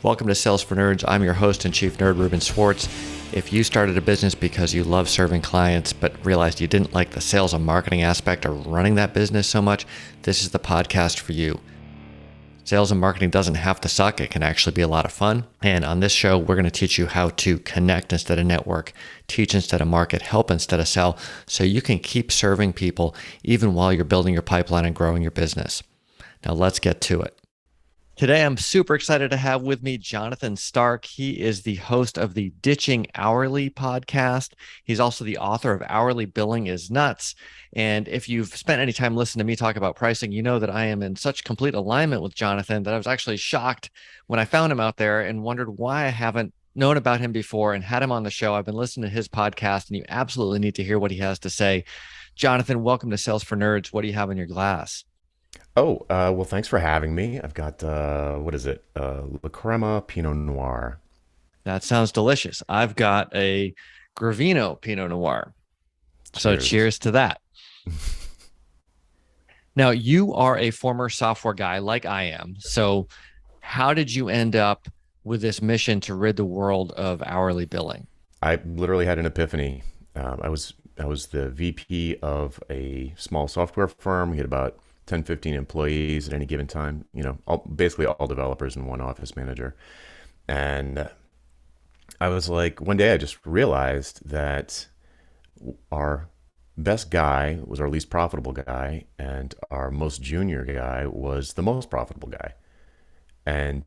Welcome to Sales for Nerds. I'm your host and chief nerd, Ruben Swartz. If you started a business because you love serving clients but realized you didn't like the sales and marketing aspect of running that business so much, this is the podcast for you. Sales and marketing doesn't have to suck. It can actually be a lot of fun. And on this show, we're going to teach you how to connect instead of network, teach instead of market, help instead of sell, so you can keep serving people even while you're building your pipeline and growing your business. Now let's get to it. Today, I'm super excited to have with me Jonathan Stark. He is the host of the Ditching Hourly podcast. He's also the author of Hourly Billing is Nuts. And if you've spent any time listening to me talk about pricing, you know that I am in such complete alignment with Jonathan that I was actually shocked when I found him out there and wondered why I haven't known about him before and had him on the show. I've been listening to his podcast, and you absolutely need to hear what he has to say. Jonathan, welcome to Sales for Nerds. What do you have in your glass? Well, thanks for having me. I've got, what is it? La Crema Pinot Noir. That sounds delicious. I've got a Gravino Pinot Noir. So Cheers. cheers to that. Now, you are a former software guy like I am. So how did you end up with this mission to rid the world of hourly billing? I literally had an epiphany. I was the VP of a small software firm. We had about 10, 15 employees at any given time, basically all developers and one office manager. And I was like, one day I just realized that our best guy was our least profitable guy, and our most junior guy was the most profitable guy. And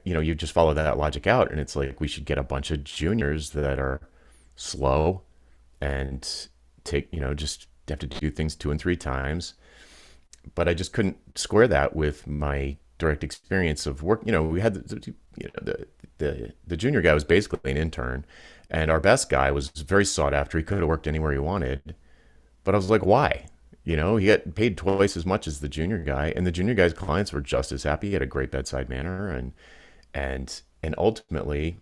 you just follow that logic out, and it's like we should get a bunch of juniors that are slow and just have to do things two and three times. But I just couldn't square that with my direct experience of work. We had the junior guy was basically an intern, and our best guy was very sought after. He could have worked anywhere he wanted, but I was like, why? He got paid twice as much as the junior guy, and the junior guy's clients were just as happy. He had a great bedside manner, and ultimately,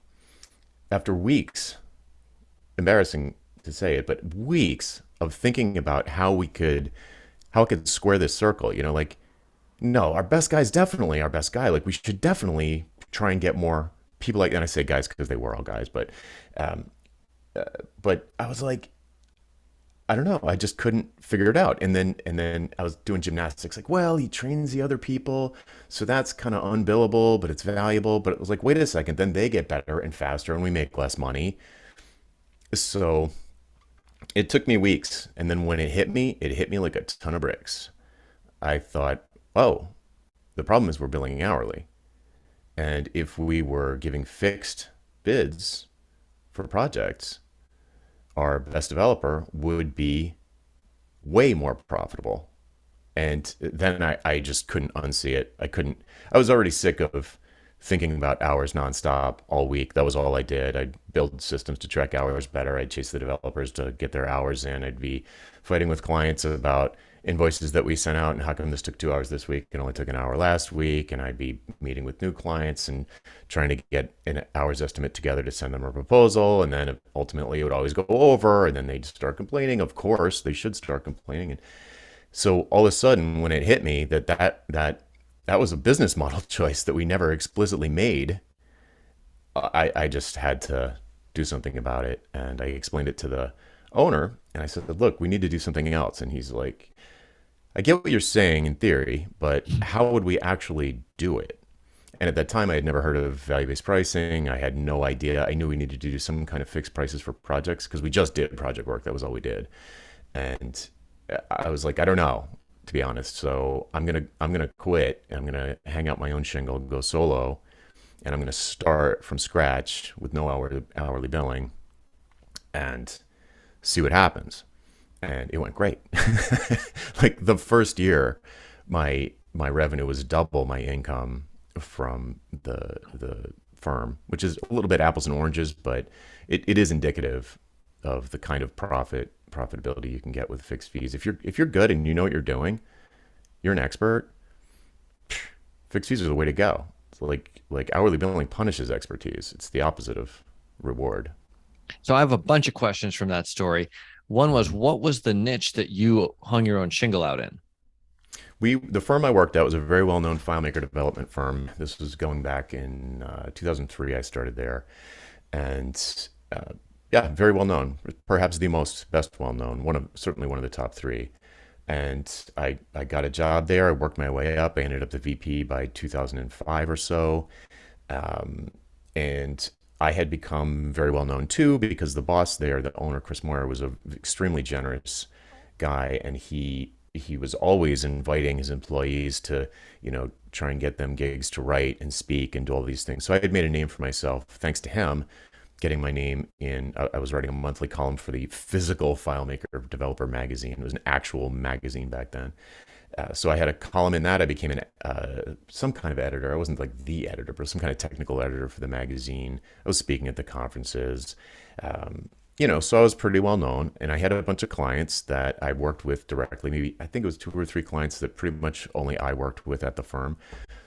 after weeks, embarrassing to say it, but weeks of thinking about how I could square this circle, no, our best guy's definitely our best guy. Like, we should definitely try and get more people like, and I say guys because they were all guys, um, but I was like, I don't know. I just couldn't figure it out. And then I was doing gymnastics, like, well, he trains the other people, so that's kind of unbillable, but it's valuable. But it was like, wait a second, then they get better and faster, and we make less money. So it took me weeks, and then when it hit me like a ton of bricks. I thought, oh, the problem is we're billing hourly. And if we were giving fixed bids for projects, our best developer would be way more profitable. And then I just couldn't unsee it. I was already sick of thinking about hours nonstop all week. That was all I did. I'd build systems to track hours better. I'd chase the developers to get their hours in. I'd be fighting with clients about invoices that we sent out and how come this took 2 hours this week and only took an hour last week. And I'd be meeting with new clients and trying to get an hours estimate together to send them a proposal. And then ultimately it would always go over, and then they'd start complaining. Of course, they should start complaining. And so all of a sudden, when it hit me that was a business model choice that we never explicitly made, I just had to do something about it. And I explained it to the owner, and I said, look, we need to do something else. And he's like, I get what you're saying in theory, but how would we actually do it? And at that time, I had never heard of value-based pricing. I had no idea. I knew we needed to do some kind of fixed prices for projects because we just did project work. That was all we did. And I was like, I don't know, to be honest. So I'm gonna quit, and I'm gonna hang out my own shingle, go solo, and I'm gonna start from scratch with no hourly billing, and see what happens. And it went great. Like, the first year, my revenue was double my income from the firm, which is a little bit apples and oranges, but it is indicative of the kind of profitability you can get with fixed fees. If you're good and you know what you're doing, you're an expert. Fixed fees are the way to go. It's like hourly billing punishes expertise. It's the opposite of reward. So I have a bunch of questions from that story. One was, what was the niche that you hung your own shingle out in? The firm I worked at was a very well-known FileMaker development firm. This was going back in 2003. I started there, and yeah, very well known. Perhaps the most best well known. Certainly one of the top three. And I got a job there. I worked my way up. I ended up the VP by 2005 or so. Um, and I had become very well known too because the boss there, the owner, Chris Moyer, was an extremely generous guy, and he was always inviting his employees to, try and get them gigs to write and speak and do all these things. So I had made a name for myself thanks to him, getting my name in. I was writing a monthly column for the physical FileMaker Developer magazine. It was an actual magazine back then. So I had a column in that. I became some kind of editor. I wasn't like the editor, but some kind of technical editor for the magazine. I was speaking at the conferences. So I was pretty well known, and I had a bunch of clients that I worked with directly. Maybe I think it was two or three clients that pretty much only I worked with at the firm.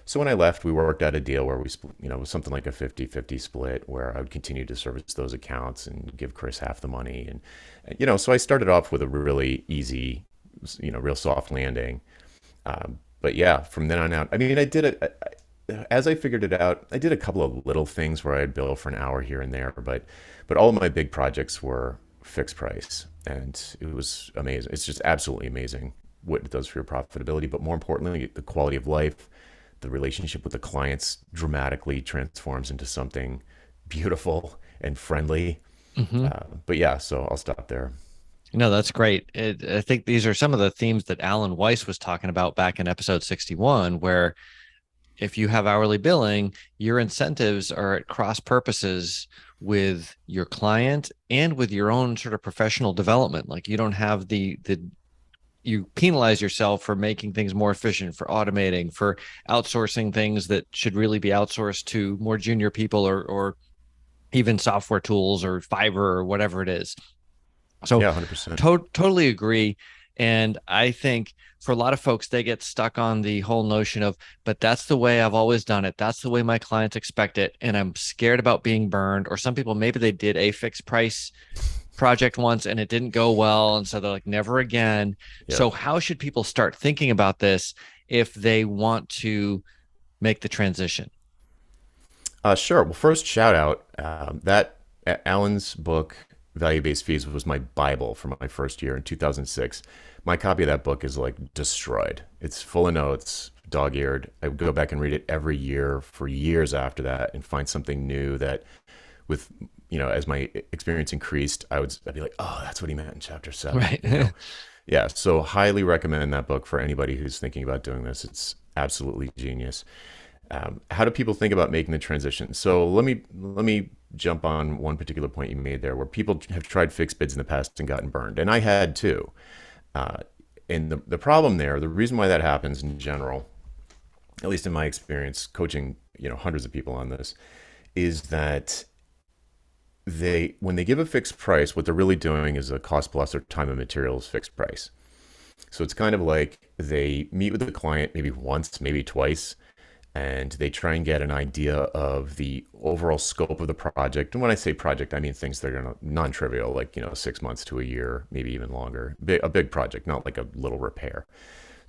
So when I left, we worked out a deal where we, it was something like a 50-50 split where I would continue to service those accounts and give Chris half the money. So I started off with a really easy, real soft landing. But yeah, from then on out, I mean, as I figured it out, I did a couple of little things where I'd bill for an hour here and there, but all of my big projects were fixed price, and it was amazing. It's just absolutely amazing what it does for your profitability, but more importantly, the quality of life, the relationship with the clients dramatically transforms into something beautiful and friendly. Hmm. But yeah, so I'll stop there. No, that's great. I think these are some of the themes that Alan Weiss was talking about back in episode 61, where if you have hourly billing, your incentives are at cross purposes with your client and with your own sort of professional development. Like you don't have you penalize yourself for making things more efficient, for automating, for outsourcing things that should really be outsourced to more junior people or even software tools or Fiverr or whatever it is. So Yeah, 100%. totally agree. And I think for a lot of folks, they get stuck on the whole notion of, but that's the way I've always done it. That's the way my clients expect it. And I'm scared about being burned. Or some people, maybe they did a fixed price project once and it didn't go well. And so they're like, never again. Yeah. So how should people start thinking about this if they want to make the transition? Sure. Well, first, shout out that Alan's book, Value Based Fees, was my Bible for my first year in 2006. My copy of that book is like destroyed. It's full of notes, dog eared. I would go back and read it every year for years after that and find something new that, with, as my experience increased, I'd be like, oh, that's what he meant in chapter 7. Right. Yeah. So, highly recommend that book for anybody who's thinking about doing this. It's absolutely genius. How do people think about making the transition? So let me jump on one particular point you made there, where people have tried fixed bids in the past and gotten burned, and I had too. Uh, and the problem there, the reason why that happens in general, at least in my experience, coaching hundreds of people on this, is that when they give a fixed price, what they're really doing is a cost plus or time and materials fixed price. So it's kind of like they meet with the client maybe once, maybe twice, and they try and get an idea of the overall scope of the project. And when I say project, I mean things that are non-trivial, like 6 months to a year, maybe even longer. A big project, not like a little repair.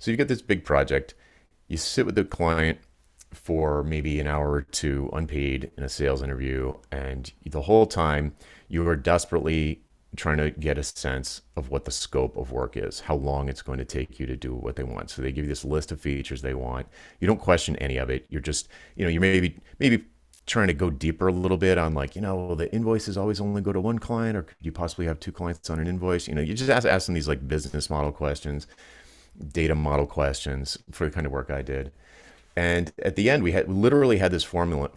So you get this big project, you sit with the client for maybe an hour or two unpaid in a sales interview, and the whole time you are desperately trying to get a sense of what the scope of work is, how long it's going to take you to do what they want. So they give you this list of features they want. You don't question any of it. You're just, you're maybe trying to go deeper a little bit on, like, well, the invoices always only go to one client, or could you possibly have two clients on an invoice? You just ask them these like business model questions, data model questions for the kind of work I did. And at the end, we literally had this formula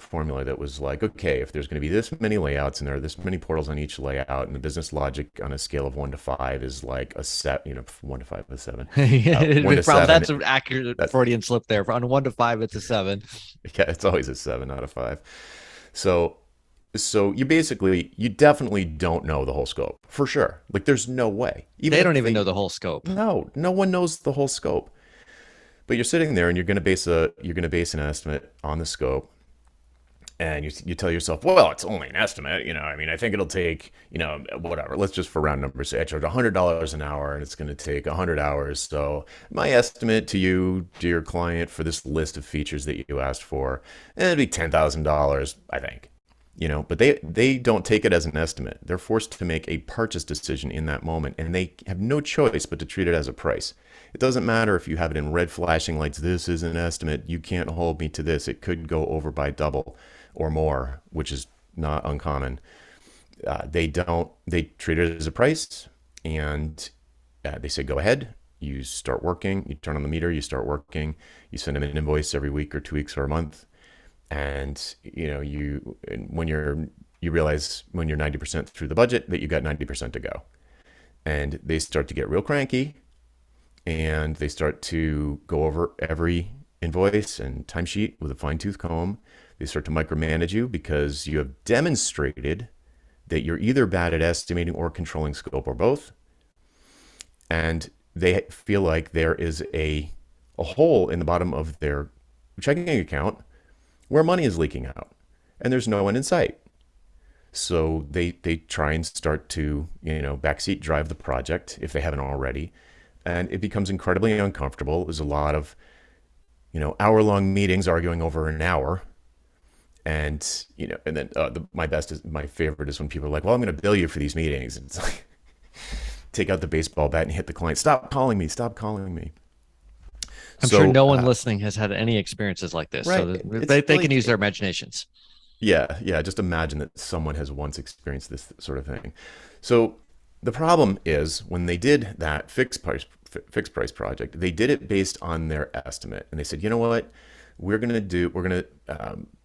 that was like, okay, if there's going to be this many layouts and there are this many portals on each layout, and the business logic on a scale of 1 to 5 is like a set, 1 to 5 is a 7. 1 to 7. That's an accurate Freudian slip there. On 1 to 5, it's a 7. Yeah, it's always a 7 out of 5. So you definitely don't know the whole scope for sure. Like, there's no way. They don't even know the whole scope. No one knows the whole scope. But you're sitting there and you're going to base an estimate on the scope, And you tell yourself, well, it's only an estimate. I mean, I think it'll take, whatever. Let's just for round numbers say I charge $100 an hour and it's going to take 100 hours. So my estimate to you, dear client, for this list of features that you asked for, it'd be $10,000, I think. But they don't take it as an estimate. They're forced to make a purchase decision in that moment, and they have no choice but to treat it as a price. It doesn't matter if you have it in red flashing lights. This is an estimate. You can't hold me to this. It could go over by double or more, which is not uncommon. They don't. They treat it as a price, and they say, "Go ahead." You start working. You turn on the meter. You start working. You send them an invoice every week or 2 weeks or a month, and you realize when you're 90% through the budget that you got 90% to go, and they start to get real cranky, and they start to go over every invoice and timesheet with a fine-tooth comb. They start to micromanage you because you have demonstrated that you're either bad at estimating or controlling scope or both. And they feel like there is a hole in the bottom of their checking account where money is leaking out and there's no one in sight. So they try and start to, backseat drive the project if they haven't already. And it becomes incredibly uncomfortable. There's a lot of, hour-long meetings arguing over an hour. And, and then my favorite is when people are like, well, I'm going to bill you for these meetings. And it's like, take out the baseball bat and hit the client. Stop calling me. Stop calling me. I'm sure no one listening has had any experiences like this. Right. So they can use their imaginations. Yeah. Just imagine that someone has once experienced this sort of thing. So the problem is when they did that fixed price project, they did it based on their estimate. And they said, you know what? We're going to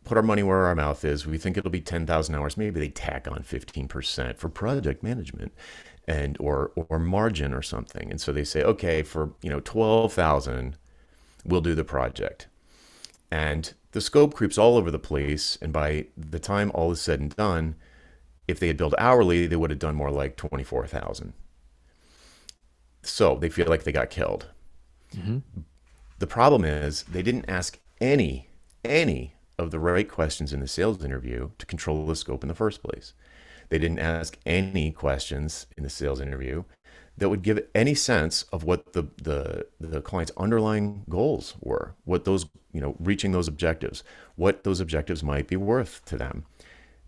put our money where our mouth is. We think it'll be 10,000 hours. Maybe they tack on 15% for project management and or margin or something. And so they say, okay, for 12,000, we'll do the project. And the scope creeps all over the place. And by the time all is said and done, if they had billed hourly, they would have done more like 24,000. So they feel like they got killed. Mm-hmm. The problem is they didn't ask any of the right questions in the sales interview to control the scope in the first place. They didn't ask any questions in the sales interview that would give any sense of what the client's underlying goals were, what those, reaching those objectives, what those objectives might be worth to them,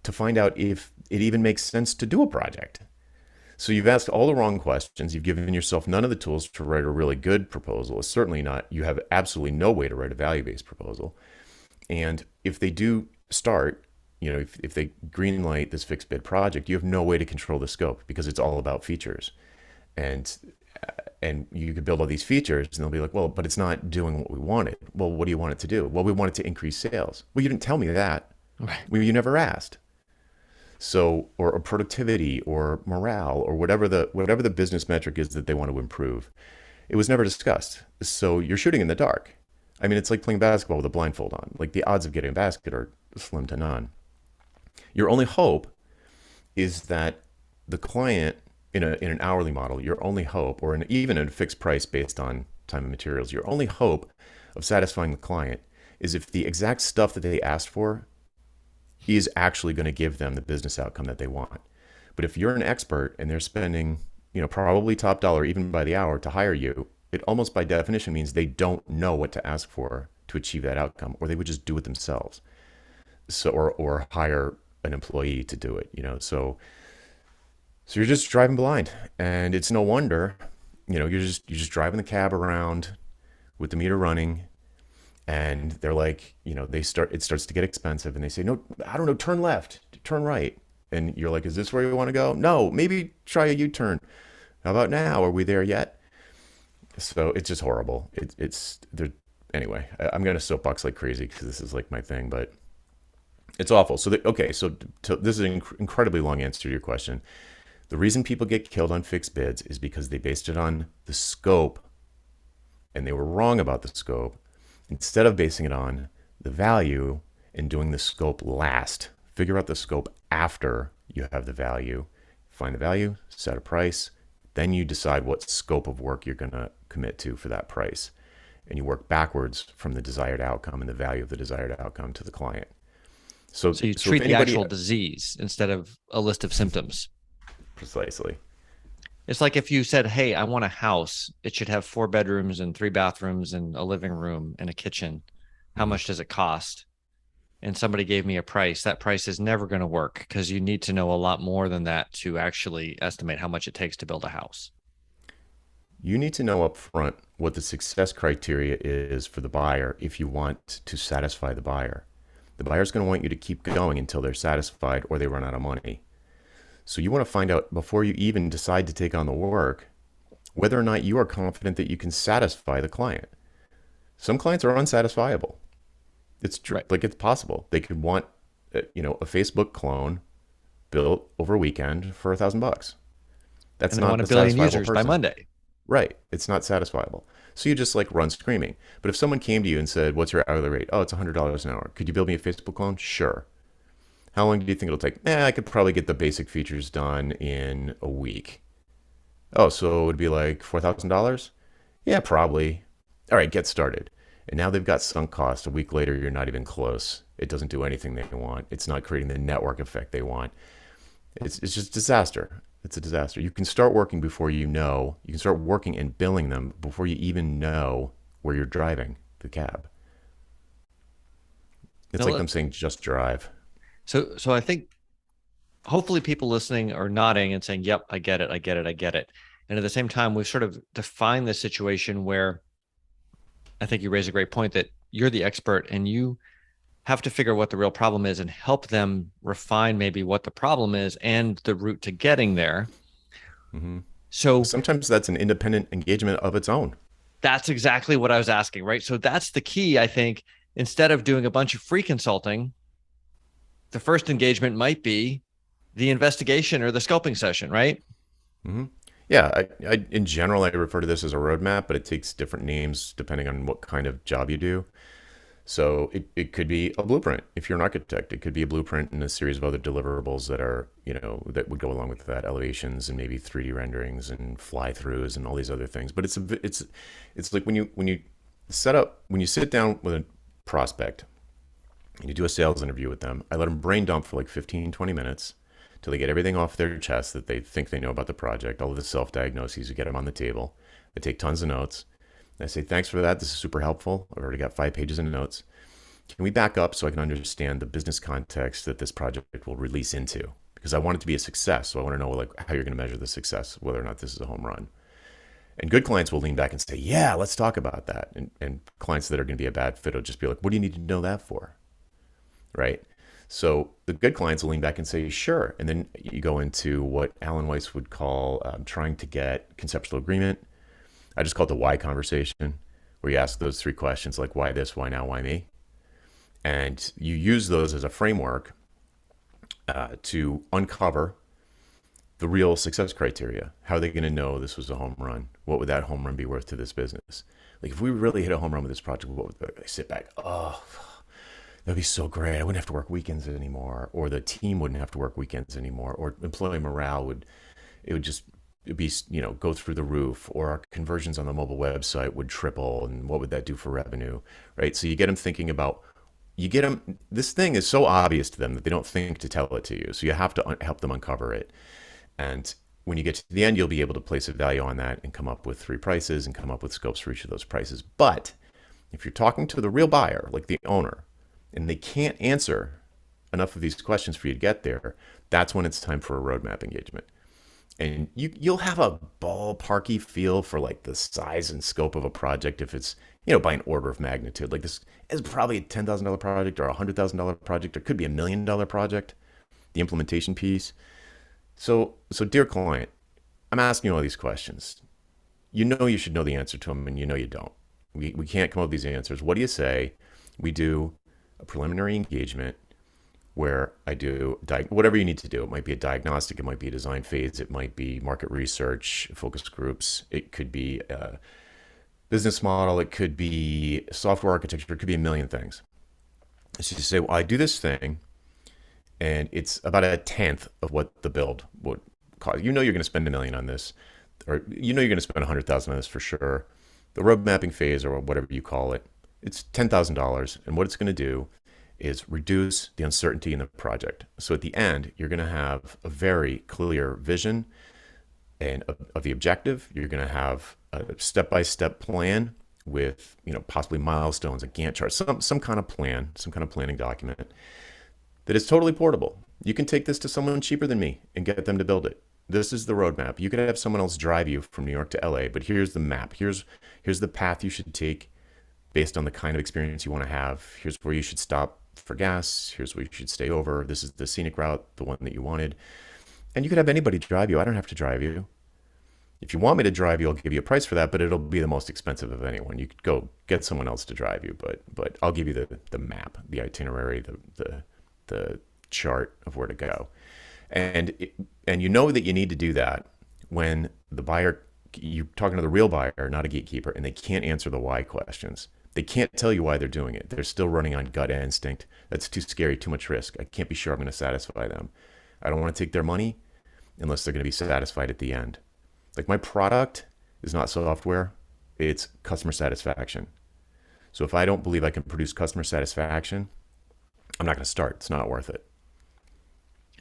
to find out if it even makes sense to do a project. So you've asked all the wrong questions. You've given yourself none of the tools to write a really good proposal. It's certainly not, you have absolutely no way to write a value-based proposal. And if they do start, if they green light this fixed bid project, you have no way to control the scope because it's all about features. And you could build all these features and they'll be like, well, but it's not doing what we wanted. Well, what do you want it to do? Well, we want it to increase sales. Well, you didn't tell me that. Right. Well, you never asked. So, or productivity or morale or whatever the business metric is that they want to improve. It was never discussed. So you're shooting in the dark. I mean, it's like playing basketball with a blindfold on. Like the odds of getting a basket are slim to none. Your only hope is that the client in an hourly model, your only hope, or even a fixed price based on time and materials, your only hope of satisfying the client is if the exact stuff that they asked for is actually going to give them the business outcome that they want. But if you're an expert and they're spending, probably top dollar even by the hour to hire you, it almost by definition means they don't know what to ask for to achieve that outcome, or they would just do it themselves. So, or hire an employee to do it, So you're just driving blind, and it's no wonder, you're just driving the cab around with the meter running. And they're like, it starts to get expensive and they say, no, I don't know, turn left, turn right. And you're like, is this where you want to go? No, maybe try a U-turn. How about now? Are we there yet? So it's just horrible. Anyway, I'm going to soapbox like crazy because this is like my thing, but it's awful. So, this is an incredibly long answer to your question. The reason people get killed on fixed bids is because they based it on the scope and they were wrong about the scope. Instead of basing it on the value and doing the scope last, figure out the scope after you have the value, find the value, set a price, then you decide what scope of work you're going to commit to for that price. And you work backwards from the desired outcome and the value of the desired outcome to the client. So, So you so if treat the anybody, actual disease instead of a list of symptoms. precisely. It's like if you said, "Hey, I want a house. It should have 4 bedrooms and 3 bathrooms and a living room and a kitchen. How Mhm. much does it cost?" And somebody gave me a price. That price is never going to work because you need to know a lot more than that to actually estimate how much it takes to build a house. You need to know up front what the success criteria is for the buyer if you want to satisfy the buyer. The buyer's going to want you to keep going until they're satisfied or they run out of money. So you want to find out before you even decide to take on the work whether or not you are confident that you can satisfy the client. Some clients are unsatisfiable. It's true, Right. like it's possible. They could want, a Facebook clone built over a weekend for $1,000. That's And they want not a a billion satisfiable users by person. Monday. Right. It's not satisfiable. So you just like run screaming. But if someone came to you and said, "What's your hourly rate?" "Oh, it's $100 an hour." "Could you build me a Facebook clone?" "Sure." "How long do you think it'll take?" I could probably get the basic features done in a week." "Oh, so it would be like $4,000?" "Yeah, probably." "All right, get started." And now they've got sunk cost. A week later, you're not even close. It doesn't do anything they want. It's not creating the network effect they want. It's just disaster. It's a disaster. You can start working before you know. You can start working and billing them before you even know where you're driving the cab. It's Now, like them saying just drive. so I think hopefully people listening are nodding and saying, "Yep, I get it. I get it. I get it." And at the same time, we've sort of defined the situation where I think you raise a great point that you're the expert and you have to figure out what the real problem is and help them refine maybe what the problem is and the route to getting there. Hmm. So Sometimes that's an independent engagement of its own. that's exactly what I was asking, right? So that's the key, I think. Instead of doing a bunch of free consulting, the first engagement might be the investigation or the scoping session, right? Hmm. Yeah, in general, I refer to this as a roadmap, but it takes different names depending on what kind of job you do. So it could be a blueprint if you're an architect. It could be a blueprint and a series of other deliverables that are, that would go along with that, elevations and maybe 3D renderings and fly throughs and all these other things. But it's like when you sit down with a prospect and you do a sales interview with them, I let them brain dump for like 15, 20 minutes till they get everything off their chest that they think they know about the project, all of the self-diagnoses, you get them on the table. They take tons of notes. I say, "Thanks for that. This is super helpful. I've already got 5 pages of notes. Can we back up so I can understand the business context that this project will release into? Because I want it to be a success. So I want to know like how you're going to measure the success, whether or not this is a home run." And good clients will lean back and say, "Yeah, let's talk about that." And clients that are going to be a bad fit will just be like, "What do you need to know that for?" Right? So the good clients will lean back and say, "Sure." And then you go into what Alan Weiss would call trying to get conceptual agreement. I just call it the why conversation, where you ask those 3 questions like why this, why now, why me? And you use those as a framework to uncover the real success criteria. How are they going to know this was a home run? What would that home run be worth to this business? Like if we really hit a home run with this project, what would they sit back? "Oh, that'd be so great. I wouldn't have to work weekends anymore," or the team wouldn't have to work weekends anymore, or employee morale would just be, go through the roof, or our conversions on the mobile website would triple, and what would that do for revenue, right? So you get them thinking about, you get them, this thing is so obvious to them that they don't think to tell it to you, so you have to help them uncover it. And when you get to the end, you'll be able to place a value on that and come up with 3 prices and come up with scopes for each of those prices. But if you're talking to the real buyer, like the owner, and they can't answer enough of these questions for you to get there, that's when it's time for a roadmap engagement. And you'll have a ballparky feel for like the size and scope of a project if it's, by an order of magnitude. Like this is probably a $10,000 project or a $100,000 project, or it could be $1 million project, the implementation piece. So dear client, I'm asking you all these questions. You know you should know the answer to them, and you know you don't. We can't come up with these answers. What do you say? We do a preliminary engagement where I do whatever you need to do. It might be a diagnostic, it might be a design phase, it might be market research, focus groups, it could be a business model, it could be software architecture, it could be a million things. So you say, "Well, I do this thing, and it's about a tenth of what the build would cost." You know you're going to spend $1 million on this, or you know you're going to spend 100,000 on this for sure. The road mapping phase, or whatever you call it, it's $10,000, and what it's going to do is reduce the uncertainty in the project. So at the end, you're going to have a very clear vision and of the objective. You're going to have a step-by-step plan with, possibly milestones, a Gantt chart, some kind of plan, some kind of planning document that is totally portable. You can take this to someone cheaper than me and get them to build it. This is the roadmap. You could have someone else drive you from New York to LA, but here's the map. Here's the path you should take based on the kind of experience you want to have. Here's where you should stop for gas. Here's where you should stay over. This is the scenic route, the one that you wanted. And you could have anybody drive you. I don't have to drive you. If you want me to drive you, I'll give you a price for that, but it'll be the most expensive of anyone. You could go get someone else to drive you, but I'll give you the map, the itinerary, the chart of where to go. And you know that you need to do that when the buyer, you're talking to the real buyer, not a gatekeeper, and they can't answer the why questions. They can't tell you why they're doing it. They're still running on gut instinct. That's too scary, too much risk. I can't be sure I'm going to satisfy them. I don't want to take their money unless they're going to be satisfied at the end. Like, my product is not software, it's customer satisfaction. So if I don't believe I can produce customer satisfaction, I'm not going to start. It's not worth it.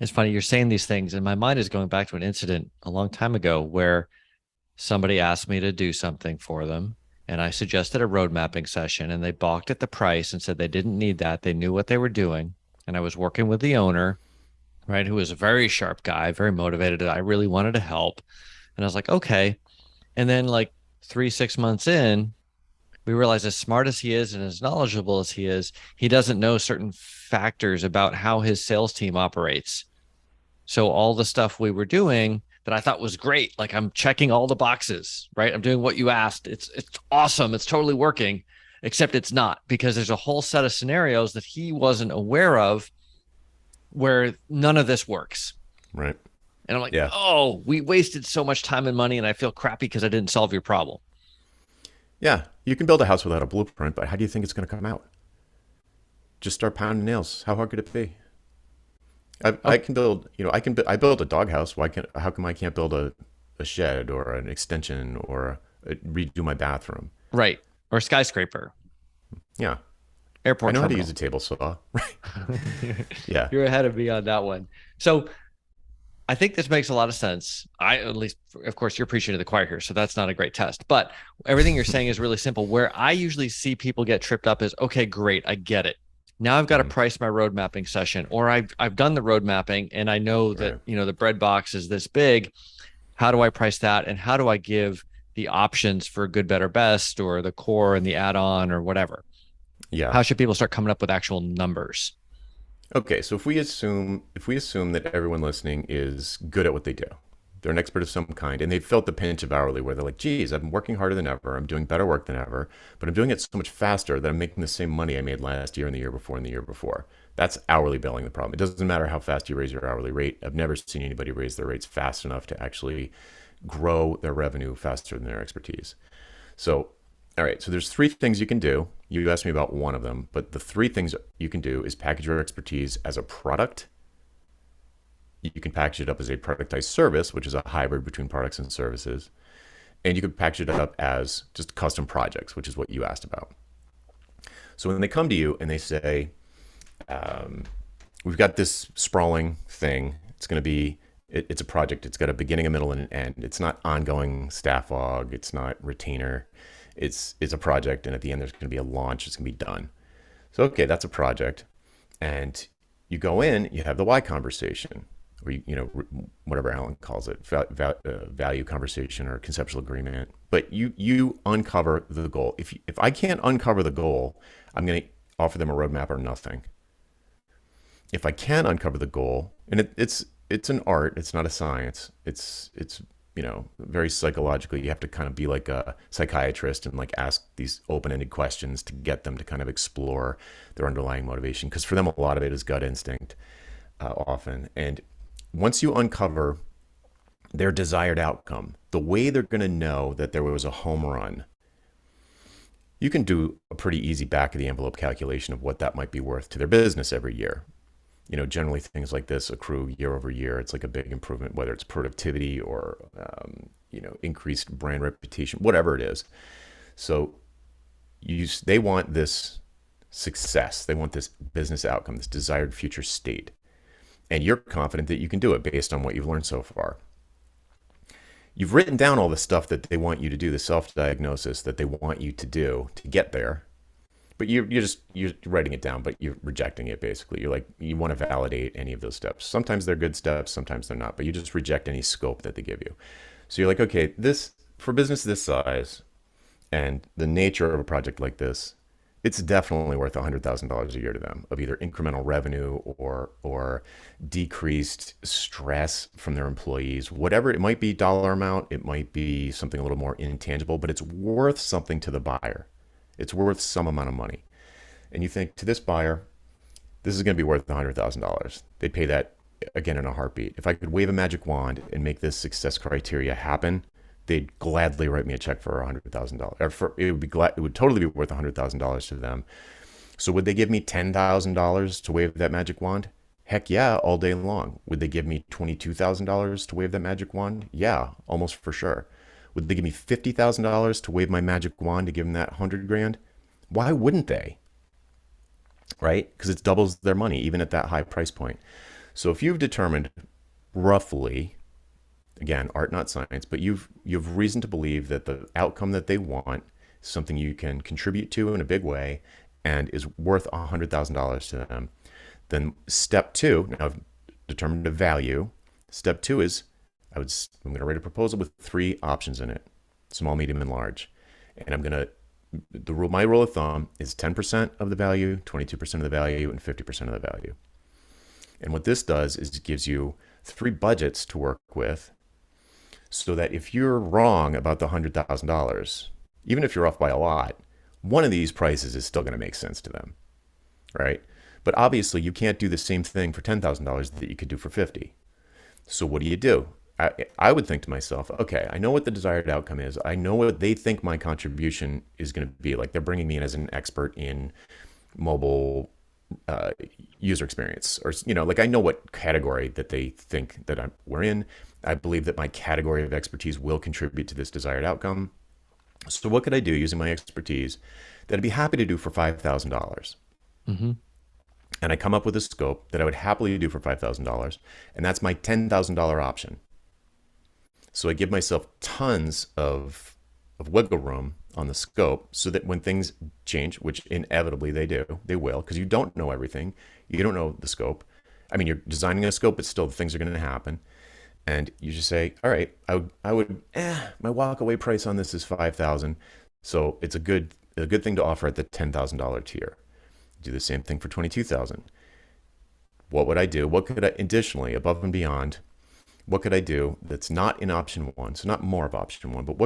It's funny, you're saying these things, and my mind is going back to an incident a long time ago where somebody asked me to do something for them, and I suggested a road mapping session, and they balked at the price and said they didn't need that. They knew what they were doing. And I was working with the owner, right, who was a very sharp guy, very motivated. I really wanted to help. And I was like, okay. And then, like 6 months in, we realized, as smart as he is and as knowledgeable as he is, he doesn't know certain factors about how his sales team operates. So all the stuff we were doing that I thought was great, like, I'm checking all the boxes, right? I'm doing what you asked. It's awesome. It's totally working, except it's not, because there's a whole set of scenarios that he wasn't aware of where none of this works. Right. And I'm like, yeah. Oh, we wasted so much time and money, and I feel crappy because I didn't solve your problem. Yeah. You can build a house without a blueprint, but how do you think it's going to come out? Just start pounding nails. How hard could it be? I can build, I build a doghouse. How come I can't build a shed or an extension or redo my bathroom? Right. Or skyscraper. Yeah. Airport I know terminal. how to use a table saw. Right. Yeah. You're ahead of me on that one. So I think this makes a lot of sense. At least, of course, you're preaching to the choir here, so that's not a great test. But everything you're saying is really simple. Where I usually see people get tripped up is, okay, great, I get it. Now I've got to price my road mapping session, or I've done the road mapping and I know that, the bread box is this big. How do I price that? And how do I give the options for good, better, best, or the core and the add-on or whatever? Yeah. How should people start coming up with actual numbers? Okay, so if we assume that everyone listening is good at what they do, they're an expert of some kind, and they've felt the pinch of hourly, where they're like, geez, I'm working harder than ever, I'm doing better work than ever, but I'm doing it so much faster that I'm making the same money I made last year and the year before and the year before. That's hourly billing the problem. It doesn't matter how fast you raise your hourly rate. I've never seen anybody raise their rates fast enough to actually grow their revenue faster than their expertise. So, all right, so there's 3 things you can do. You asked me about one of them, but the 3 things you can do is package your expertise as a product. You can package it up as a productized service, which is a hybrid between products and services. And you can package it up as just custom projects, which is what you asked about. So when they come to you and they say, we've got this sprawling thing, it's going to be, it's a project, it's got a beginning, a middle, and an end. It's not ongoing staff log, it's not retainer. It's a project, and at the end there's going to be a launch. It's going to be done. So okay, that's a project, and you go in, you have the why conversation, or whatever Alan calls it, value conversation or conceptual agreement. But you uncover the goal. If I can't uncover the goal, I'm going to offer them a roadmap or nothing. If I can uncover the goal, and it's an art, it's not a science. It's very psychologically, you have to kind of be like a psychiatrist and like ask these open-ended questions to get them to kind of explore their underlying motivation. Because for them, a lot of it is gut instinct often. And once you uncover their desired outcome, the way they're going to know that there was a home run, you can do a pretty easy back of the envelope calculation of what that might be worth to their business every year. Generally things like this accrue year over year. It's like a big improvement, whether it's productivity or, increased brand reputation, whatever it is. So they want this success. They want this business outcome, this desired future state. And you're confident that you can do it based on what you've learned so far. You've written down all the stuff that they want you to do, the self-diagnosis that they want you to do to get there. But you're writing it down, but you're rejecting it basically. You're like, you want to validate any of those steps. Sometimes they're good steps, sometimes they're not, but you just reject any scope that they give you. So you're like, okay, this for business this size and the nature of a project like this, it's definitely worth $100,000 a year to them of either incremental revenue or decreased stress from their employees. Whatever it might be, dollar amount, it might be something a little more intangible, but it's worth something to the buyer. It's worth some amount of money. And you think to this buyer, this is going to be worth $100,000. They'd pay that again in a heartbeat. If I could wave a magic wand and make this success criteria happen, they'd gladly write me a check for $100,000. It would totally be worth $100,000 to them. So would they give me $10,000 to wave that magic wand? Heck yeah, all day long. Would they give me $22,000 to wave that magic wand? Yeah, almost for sure. Would they give me $50,000 to wave my magic wand to give them that 100 grand? Why wouldn't they? Right? Because it doubles their money even at that high price point. So if you've determined roughly, again, art not science, but you've reason to believe that the outcome that they want is something you can contribute to in a big way and is worth $100,000 to them, then step two, now I've determined a value. Step two is I'm going to write a proposal with 3 options in it: small, medium, and large. And my rule of thumb is 10% of the value, 22% of the value, and 50% of the value. And what this does is it gives you 3 budgets to work with so that if you're wrong about the $100,000, even if you're off by a lot, one of these prices is still going to make sense to them, right? But obviously you can't do the same thing for $10,000 that you could do for 50. So what do? I would think to myself, okay, I know what the desired outcome is. I know what they think my contribution is going to be. Like, they're bringing me in as an expert in mobile user experience, or like I know what category that they think that we're in. I believe that my category of expertise will contribute to this desired outcome. So what could I do using my expertise that I'd be happy to do for $5,000? Mm-hmm. And I come up with a scope that I would happily do for $5,000, and that's my $10,000 option. So I give myself tons of wiggle room on the scope so that when things change, which inevitably they will, because you don't know everything. You don't know the scope. I mean, you're designing a scope, but still things are going to happen. And you just say, all right, my walkaway price on this is $5,000. So it's a good thing to offer at the $10,000 tier. Do the same thing for $22,000. What would I do? What could I, additionally, above and beyond, what could I do that's not in option 1? So not more of option 1, but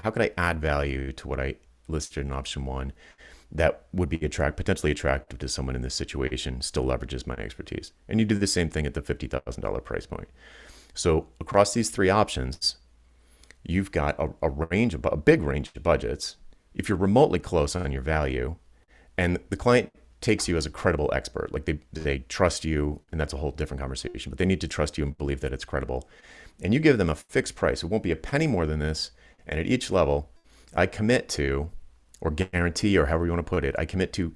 how could I add value to what I listed in option 1 that would be potentially attractive to someone in this situation, still leverages my expertise? And you do the same thing at the $50,000 price point. So across these 3 options, you've got a big range of budgets. If you're remotely close on your value, and the client takes you as a credible expert, like they trust you, and that's a whole different conversation, but they need to trust you and believe that it's credible. And you give them a fixed price. It won't be a penny more than this. And at each level, I commit to, or guarantee, or however you want to put it, I commit to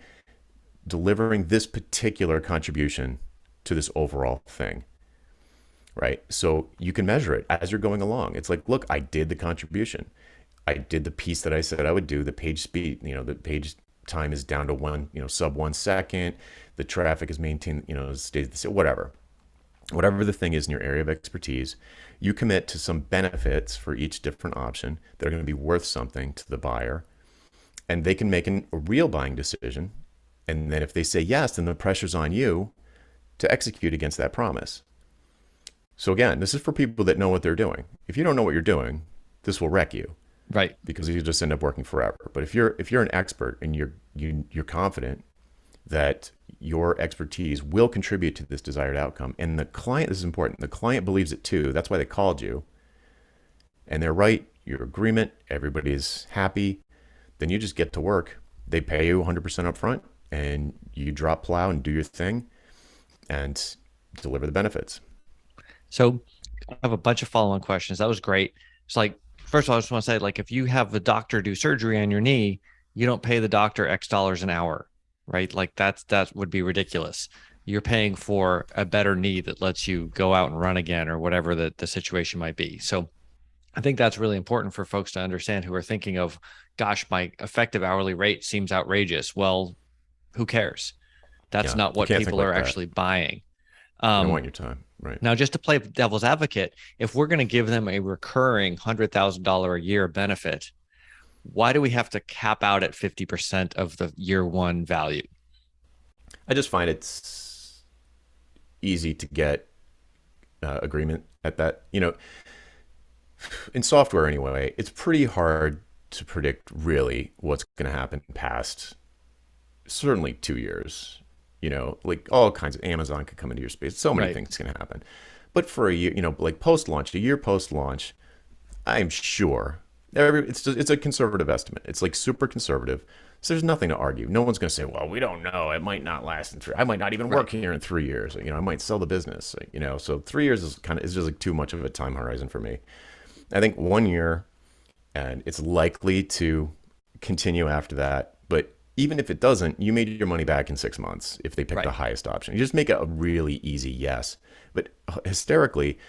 delivering this particular contribution to this overall thing. Right? So you can measure it as you're going along. It's like, look, I did the contribution. I did the piece that I said I would do. The page speed, the page time is down to sub 1 second. The traffic is maintained, stays the same, whatever the thing is in your area of expertise. You commit to some benefits for each different option that are going to be worth something to the buyer, and they can make a real buying decision. And then if they say yes, then the pressure's on you to execute against that promise. So again, this is for people that know what they're doing. If you don't know what you're doing, this will wreck you. Right. Because you just end up working forever. But if you're an expert and you're confident that your expertise will contribute to this desired outcome, and the client, this is important, the client believes it too. That's why they called you. And they're right, your agreement, everybody's happy, then you just get to work. They pay you 100% up front, and you drop plow and do your thing and deliver the benefits. So I have a bunch of follow-on questions. That was great. It's like, first of all, I just want to say, like, if you have the doctor do surgery on your knee, you don't pay the doctor X dollars an hour. right? Like that would be ridiculous. You're paying for a better knee that lets you go out and run again or whatever the situation might be. So I think that's really important for folks to understand who are thinking of, gosh, my effective hourly rate seems outrageous. Well, who cares? That's Yeah, not you what can't think people are like that. actually buying. They don't Um, want your time, right? Now, just to play devil's advocate, if we're going to give them a recurring $100,000 a year benefit, why do we have to cap out at 50% of the year one value? I just find it's easy to get agreement at that. In software anyway, it's pretty hard to predict really what's going to happen past certainly 2 years. Like all kinds of Amazon could come into your space. So many Right. things can happen. But for a year, like post launch, a year post launch, I'm sure it's a conservative estimate. It's like super conservative. So there's nothing to argue. No one's going to say, well, we don't know. It might not last in 3. I might not even Right. work here in 3 years. I might sell the business. So 3 years is just like too much of a time horizon for me. I think 1 year, and it's likely to continue after that. But even if it doesn't, you made your money back in 6 months if they pick the Right. highest option. You just make it a really easy yes. But hysterically,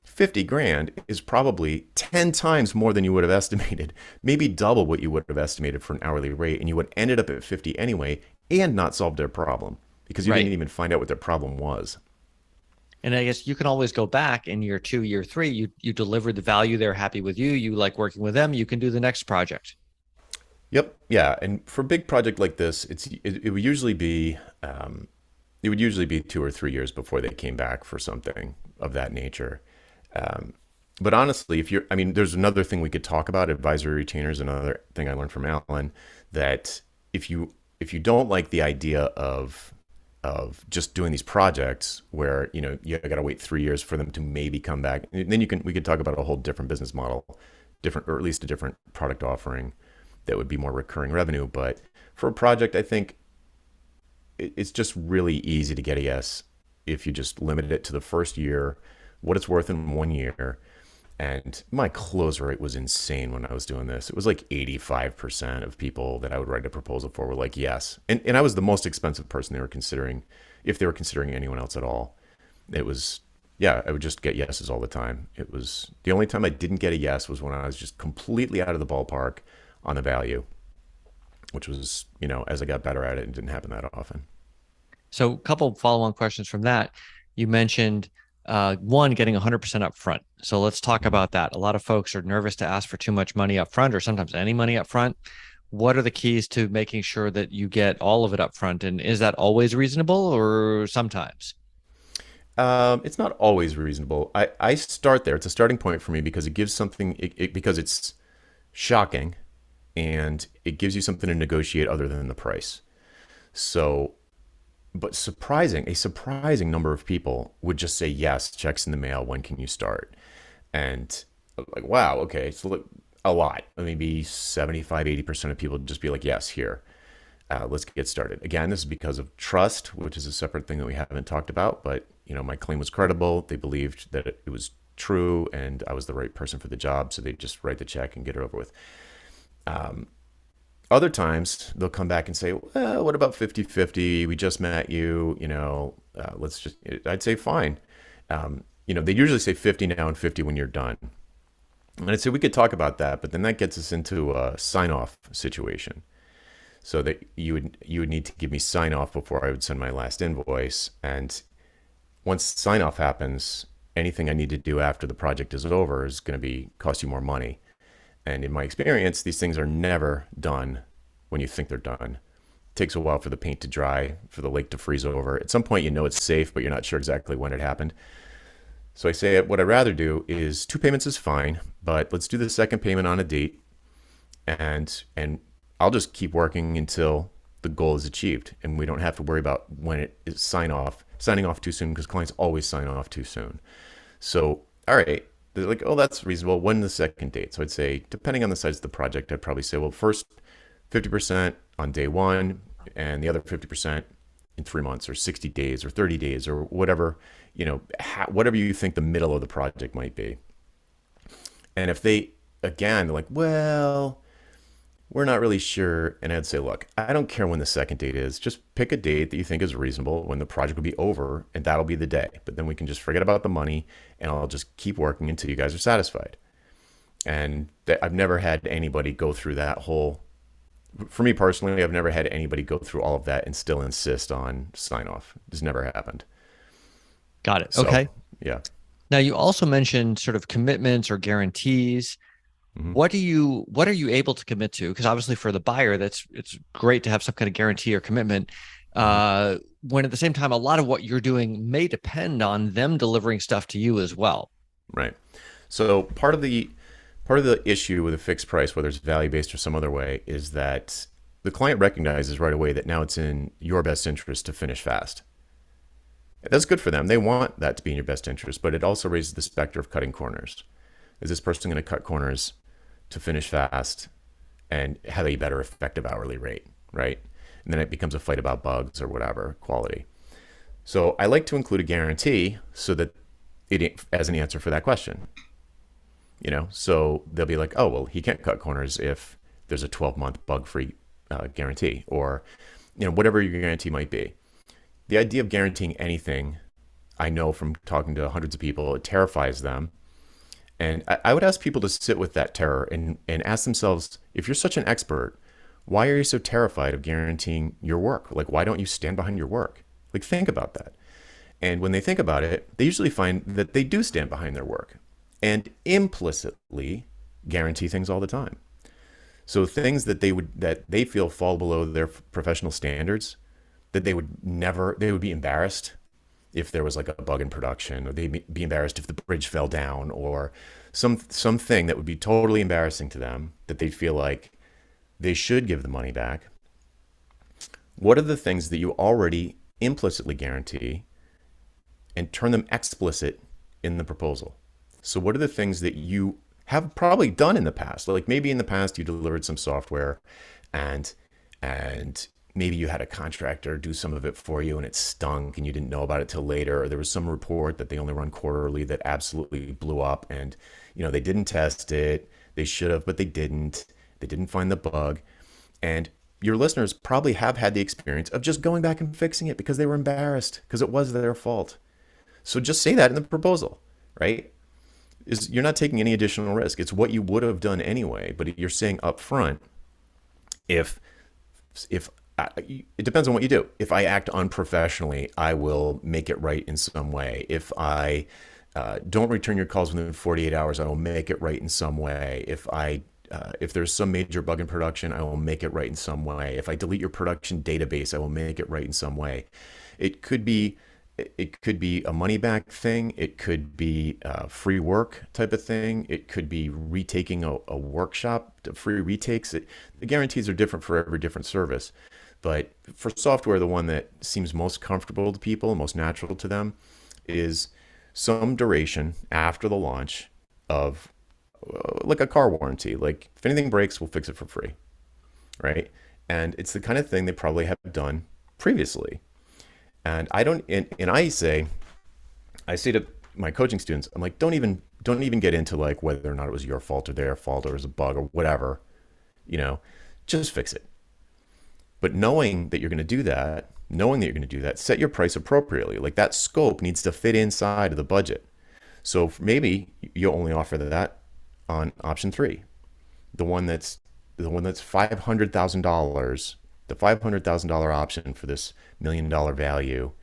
50 grand is probably 10 times more than you would have estimated, maybe double what you would have estimated for an hourly rate. And you would ended up at 50 anyway and not solve their problem because you didn't Right. even find out what their problem was. And I guess you can always go back in year two, year three. You delivered the value. They're happy with you. You like working with them. You can do the next project. Yep. Yeah. And for a big project like this, it would usually be 2 or 3 years before they came back for something of that nature. Um, but honestly, there's another thing we could talk about. Advisory retainers, another thing I learned from Alan, that if you don't like the idea of just doing these projects where you got to wait 3 years for them to maybe come back, then we could talk about a whole different business model, different or at least a different product offering that would be more recurring revenue. But for a project, I think it's just really easy to get a yes if you just limited it to the first year, what it's worth in 1 year. And my close rate was insane when I was doing this. It was like 85% of people that I would write a proposal for were like, yes. And I was the most expensive person they were considering, if they were considering anyone else at all. It was, yeah, I would just get yeses all the time. It was the only time I didn't get a yes was when I was just completely out of the ballpark on the value, which was, as I got better at it, it didn't happen that often. So, a couple follow-on questions from that. You mentioned one getting 100% upfront. So let's talk about that. A lot of folks are nervous to ask for too much money upfront, or sometimes any money upfront. What are the keys to making sure that you get all of it upfront? And is that always reasonable, or sometimes? It's not always reasonable. I start there. It's a starting point for me because it gives something, because it's shocking and it gives you something to negotiate other than the price. So, but a surprising number of people would just say, yes, checks in the mail. When can you start? And like, wow, okay. So look, a lot, maybe 75, 80% of people just be like, yes, here. Let's get started. Again, this is because of trust, which is a separate thing that we haven't talked about. But my claim was credible. They believed that it was true, and I was the right person for the job. So they just write the check and get it over with. Other times they'll come back and say, well, what about 50-50? We just met you. Let's just. I'd say fine. They usually say 50 now and 50 when you're done. And I'd say we could talk about that, but then that gets us into a sign-off situation. So that you would need to give me sign off before I would send my last invoice. And once sign off happens, anything I need to do after the project is over is going to be cost you more money. And in my experience, these things are never done when you think they're done. It takes a while for the paint to dry, for the lake to freeze over. At some point, it's safe, but you're not sure exactly when it happened. So I say what I'd rather do is 2 payments is fine, but let's do the second payment on a date, and I'll just keep working until the goal is achieved, and we don't have to worry about when it is signing off too soon, because clients always sign off too soon. So, all right, they're like, oh, that's reasonable. When the second date? So I'd say, depending on the size of the project, I'd probably say, well, first 50% on day one, and the other 50% in 3 months or 60 days or 30 days or whatever, whatever you think the middle of the project might be. And if they, again, they're like, well, we're not really sure. And I'd say, look, I don't care when the second date is. Just pick a date that you think is reasonable when the project will be over, and that'll be the day. But then we can just forget about the money, and I'll just keep working until you guys are satisfied. And I've never had anybody go through that whole, for me personally, I've never had anybody go through all of that and still insist on sign off. It's never happened. Got it. So, Okay. yeah. Now you also mentioned sort of commitments or guarantees. Hmm. What are you able to commit to? Because obviously for the buyer, it's great to have some kind of guarantee or commitment. Hmm. When at the same time, a lot of what you're doing may depend on them delivering stuff to you as well. Right. So part of the issue with a fixed price, whether it's value based or some other way, is that the client recognizes right away that now it's in your best interest to finish fast. That's good for them. They want that to be in your best interest, but it also raises the specter of cutting corners. Is this person going to cut corners to finish fast and have a better effective hourly rate, right? And then it becomes a fight about bugs or whatever, quality. So I like to include a guarantee so that it as an answer for that question. So they'll be like, oh, well, he can't cut corners if there's a 12-month bug-free guarantee, or whatever your guarantee might be. The idea of guaranteeing anything, I know from talking to hundreds of people, it terrifies them. And I would ask people to sit with that terror and ask themselves, if you're such an expert, why are you so terrified of guaranteeing your work? Like, why don't you stand behind your work? Like, think about that. And when they think about it, they usually find that they do stand behind their work and implicitly guarantee things all the time. So things that they feel fall below their professional standards, that they would be embarrassed if there was like a bug in production, or they'd be embarrassed if the bridge fell down, or something that would be totally embarrassing to them, that they feel like they should give the money back. What are the things that you already implicitly guarantee and turn them explicit in the proposal? So what are the things that you have probably done in the past? Like maybe in the past you delivered some software and maybe you had a contractor do some of it for you and it stunk and you didn't know about it till later, or there was some report that they only run quarterly that absolutely blew up, and they didn't test it. They should have, but they didn't. They didn't find the bug. And your listeners probably have had the experience of just going back and fixing it because they were embarrassed because it was their fault. So just say that in the proposal, right? You're not taking any additional risk. It's what you would have done anyway, but you're saying up front, if it depends on what you do. If I act unprofessionally, I will make it right in some way. If I don't return your calls within 48 hours, I will make it right in some way. If there's some major bug in production, I will make it right in some way. If I delete your production database, I will make it right in some way. It could be a money back thing. It could be free work type of thing. It could be retaking a workshop, free retakes. The guarantees are different for every different service. But for software, the one that seems most comfortable to people, most natural to them, is some duration after the launch of like a car warranty. Like if anything breaks, we'll fix it for free, right? And it's the kind of thing they probably have done previously. And I say to my coaching students, I'm like, don't even get into like whether or not it was your fault or their fault or it was a bug or whatever, just fix it. But knowing that you're going to do that, set your price appropriately. Like that scope needs to fit inside of the budget. So maybe you'll only offer that on option 3, the one that's $500,000, the $500,000 option for this $1 million value.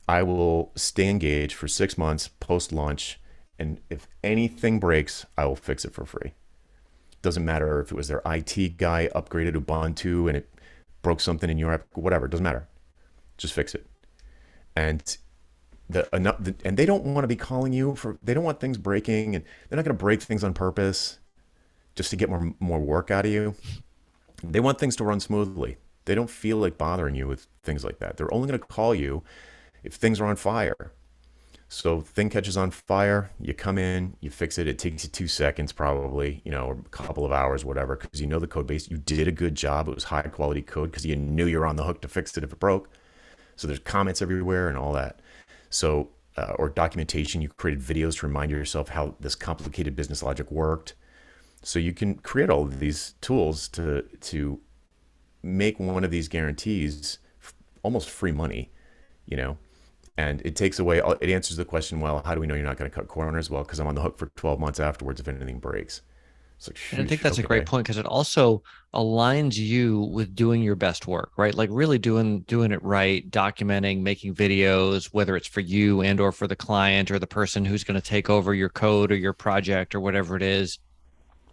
I will stay engaged for 6 months post launch, and if anything breaks, I will fix it for free. Doesn't matter if it was their IT guy upgraded Ubuntu and it broke something in your app, whatever. It doesn't matter. Just fix it. And and they don't want to be calling you they don't want things breaking, and they're not going to break things on purpose just to get more work out of you. They want things to run smoothly. They don't feel like bothering you with things like that. They're only going to call you if things are on fire. So thing catches on fire, you come in, you fix it. It takes you 2 seconds probably, or a couple of hours, whatever, because you know the code base. You did a good job. It was high quality code because you knew you were on the hook to fix it if it broke. So there's comments everywhere and all that. So, or documentation, you created videos to remind yourself how this complicated business logic worked. So you can create all of these tools to make one of these guarantees almost free money, you know, and it takes away, it answers the question, well, how do we know you're not going to cut corners? Well, because I'm on the hook for 12 months afterwards if anything breaks. It's like, And I think shoosh, that's a great okay. point because it also aligns you with doing your best work, right? Like really doing it right, documenting, making videos, whether it's for you and or for the client or the person who's going to take over your code or your project or whatever it is.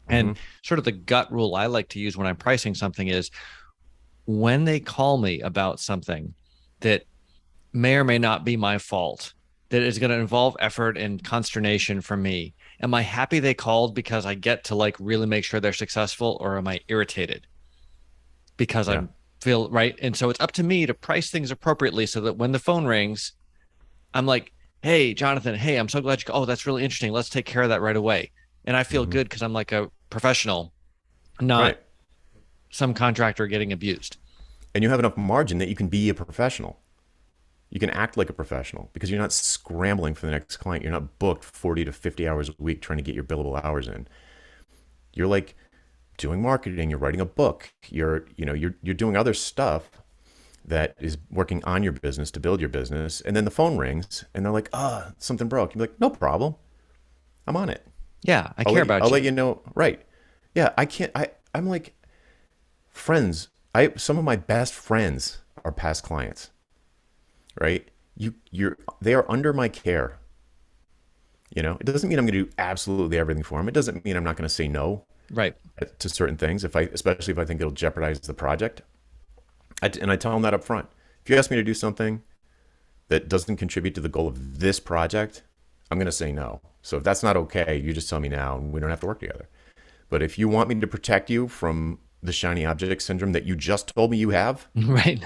And Hmm. sort of the gut rule I like to use when I'm pricing something is when they call me about something that may or may not be my fault, that is going to involve effort and consternation from me. Am I happy they called because I get to like really make sure they're successful, or am I irritated because Yeah. I feel right? And so it's up to me to price things appropriately so that when the phone rings, I'm like, hey, Jonathan, hey, I'm so glad you, oh, that's really interesting. Let's take care of that right away. And I feel Hmm. good because I'm like a professional, not Right. some contractor getting abused. And you have enough margin that you can be a professional. You can act like a professional because you're not scrambling for the next client. You're not booked 40 to 50 hours a week trying to get your billable hours in. You're like doing marketing, you're writing a book, you're doing other stuff that is working on your business to build your business. And then the phone rings and they're like, "Ah, oh, something broke." You're like, "No problem. I'm on it. Yeah, I care I'll about let you. you know." Right. Yeah, I'm like friends. Some of my best friends are past clients, right? They are under my care. It doesn't mean I'm going to do absolutely everything for them. It doesn't mean I'm not going to say no Right. to certain things especially if I think it'll jeopardize the project. And I tell them that up front. If you ask me to do something that doesn't contribute to the goal of this project, I'm going to say no. So if that's not okay, you just tell me now and we don't have to work together. But if you want me to protect you from the shiny object syndrome that you just told me you have, Right.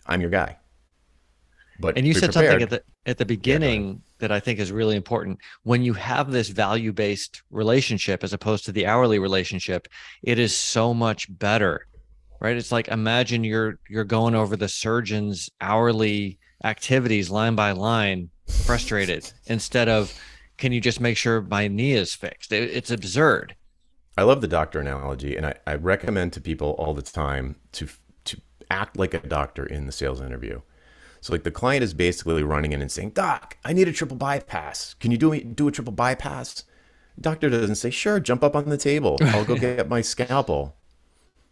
I'm your guy. And But you be said something prepared. at the Yeah, go ahead. beginning that I think is really important. When you have this value-based relationship as opposed to the hourly relationship, it is so much better, right? It's like imagine you're going over the surgeon's hourly activities line by line, frustrated, instead of can you just make sure my knee is fixed? It's absurd. I love the doctor analogy, and I recommend to people all the time to act like a doctor in the sales interview. So like the client is basically running in and saying, "Doc, I need a triple bypass. Can you do a triple bypass?" Doctor doesn't say, "Sure, jump up on the table. I'll go get my scalpel."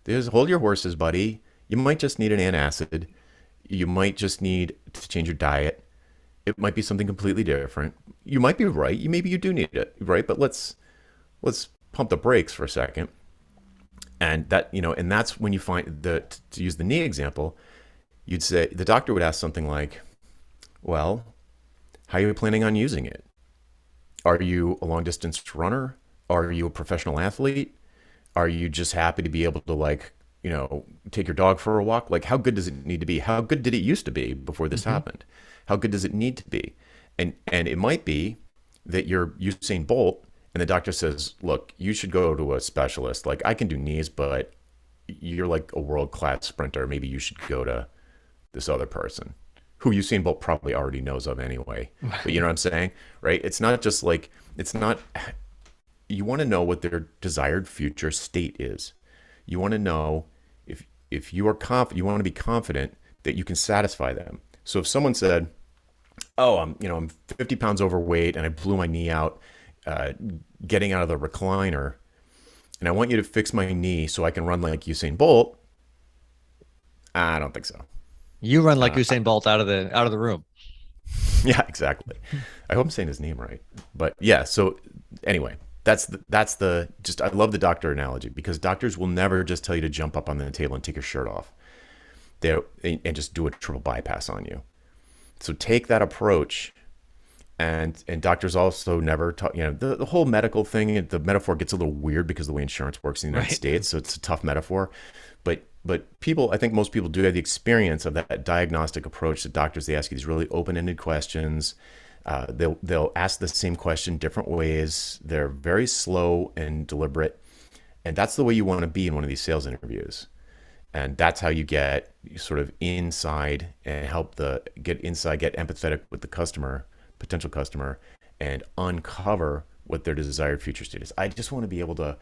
There's hold your horses, buddy. You might just need an antacid. You might just need to change your diet. It might be something completely different. You might be right. Maybe you do need it, right? But let's pump the brakes for a second. And that's when you find to use the knee example, you'd say the doctor would ask something like, "Well, how are you planning on using it? Are you a long distance runner? Are you a professional athlete? Are you just happy to be able to take your dog for a walk? Like how good does it need to be? How good did it used to be before this Mhm. happened? How good does it need to be?" And it might be that you're Usain Bolt and the doctor says, "Look, you should go to a specialist. Like I can do knees, but you're like a world-class sprinter. Maybe you should go to this other person who Usain Bolt probably already knows of anyway." But you know what I'm saying, right? It's not just like it's not. You want to know what their desired future state is. You want to know if you are confident. You want to be confident that you can satisfy them. So if someone said, "Oh, I'm 50 pounds overweight and I blew my knee out uh, getting out of the recliner, and I want you to fix my knee so I can run like Usain Bolt," I don't think so. You run like Usain Bolt out of the room. Yeah, exactly. I hope I'm saying his name right. But yeah, so anyway, that's the just I love the doctor analogy because doctors will never just tell you to jump up on the table and take your shirt off. They and just do a triple bypass on you. So take that approach. And doctors also never talk, the whole medical thing, the metaphor gets a little weird because of the way insurance works in the United Right. States. So it's a tough metaphor. But people, I think most people do have the experience of that diagnostic approach that doctors, they ask you these really open-ended questions. They'll ask the same question different ways. They're very slow and deliberate. And that's the way you want to be in one of these sales interviews. And that's how you get sort of inside and get empathetic with the customer, potential customer, and uncover what their desired future state is. I just want to be able to,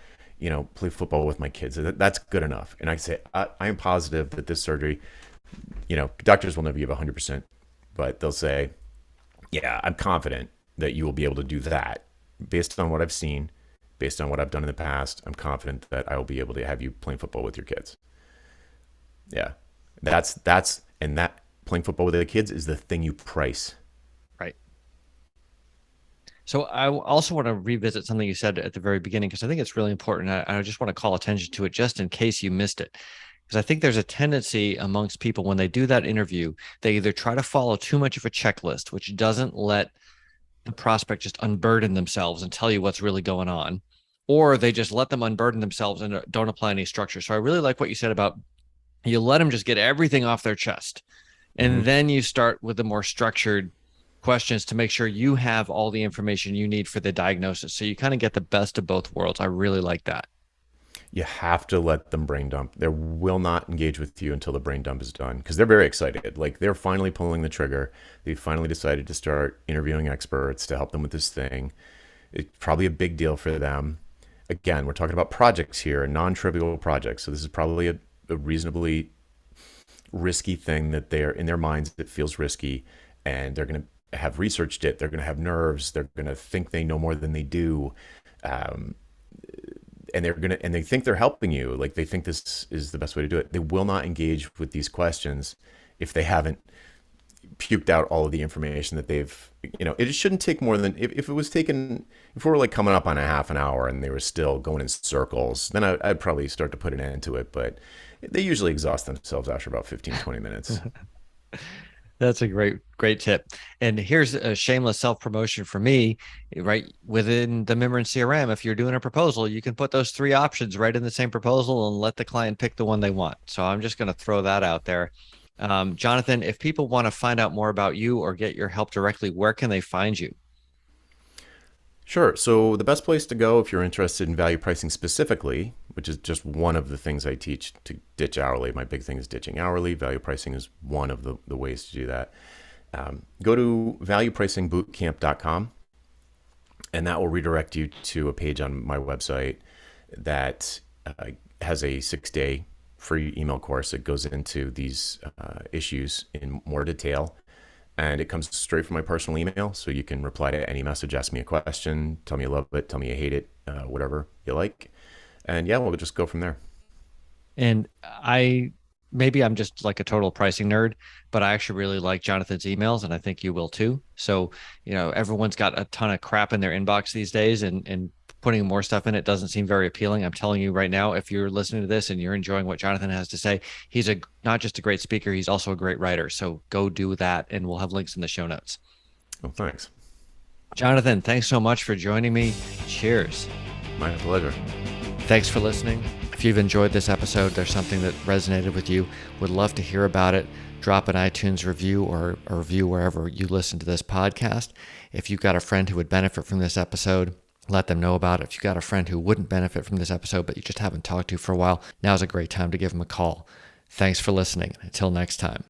play football with my kids. That's good enough. And I say, I am positive that this surgery, doctors will never give 100%, but they'll say, yeah, I'm confident that you will be able to do that based on what I've seen, based on what I've done in the past. I'm confident that I will be able to have you playing football with your kids. Yeah. And that playing football with the kids is the thing you price. Right. So I also want to revisit something you said at the very beginning, because I think it's really important. I just want to call attention to it just in case you missed it. Because I think there's a tendency amongst people when they do that interview, they either try to follow too much of a checklist, which doesn't let the prospect just unburden themselves and tell you what's really going on, or they just let them unburden themselves and don't apply any structure. So I really like what you said about you let them just get everything off their chest. And then you start with the more structured questions to make sure you have all the information you need for the diagnosis. So you kind of get the best of both worlds. I really like that. You have to let them brain dump. They will not engage with you until the brain dump is done, because they're very excited. Like, they're finally pulling the trigger. They finally decided to start interviewing experts to help them with this thing. It's probably a big deal for them. Again, we're talking about projects here, non-trivial projects. So this is probably a reasonably risky thing that they're in their minds that feels risky, and they're going to have researched it. They're going to have nerves. They're going to think they know more than they do. And they think they're helping you. Like, they think this is the best way to do it. They will not engage with these questions if they haven't puked out all of the information that they've, it shouldn't take more than, if it was taken, if we were like coming up on a half an hour and they were still going in circles, then I'd probably start to put an end to it. But they usually exhaust themselves after about 15, 20 minutes. That's a great tip. And here's a shameless self-promotion for me, right? Within the Mimran CRM, if you're doing a proposal, you can put those three options right in the same proposal and let the client pick the one they want. So I'm just going to throw that out there. Jonathan, if people want to find out more about you or get your help directly, where can they find you? Sure. So the best place to go if you're interested in value pricing specifically, which is just one of the things I teach to ditch hourly. My big thing is ditching hourly. Value pricing is one of the ways to do that. Go to valuepricingbootcamp.com, and that will redirect you to a page on my website that has a 6-day free email course that goes into these issues in more detail. And it comes straight from my personal email, so you can reply to any message, ask me a question, tell me you love it, tell me you hate it, whatever you like. And yeah, we'll just go from there. And maybe I'm just like a total pricing nerd, but I actually really like Jonathan's emails, and I think you will too. So, everyone's got a ton of crap in their inbox these days, and putting more stuff in it doesn't seem very appealing. I'm telling you right now, if you're listening to this and you're enjoying what Jonathan has to say, he's not just a great speaker, he's also a great writer. So go do that, and we'll have links in the show notes. Well, thanks. Jonathan, thanks so much for joining me. Cheers. My pleasure. Thanks for listening. If you've enjoyed this episode, there's something that resonated with you, would love to hear about it. Drop an iTunes review or a review wherever you listen to this podcast. If you've got a friend who would benefit from this episode, let them know about it. If you've got a friend who wouldn't benefit from this episode, but you just haven't talked to for a while, now's a great time to give them a call. Thanks for listening. Until next time.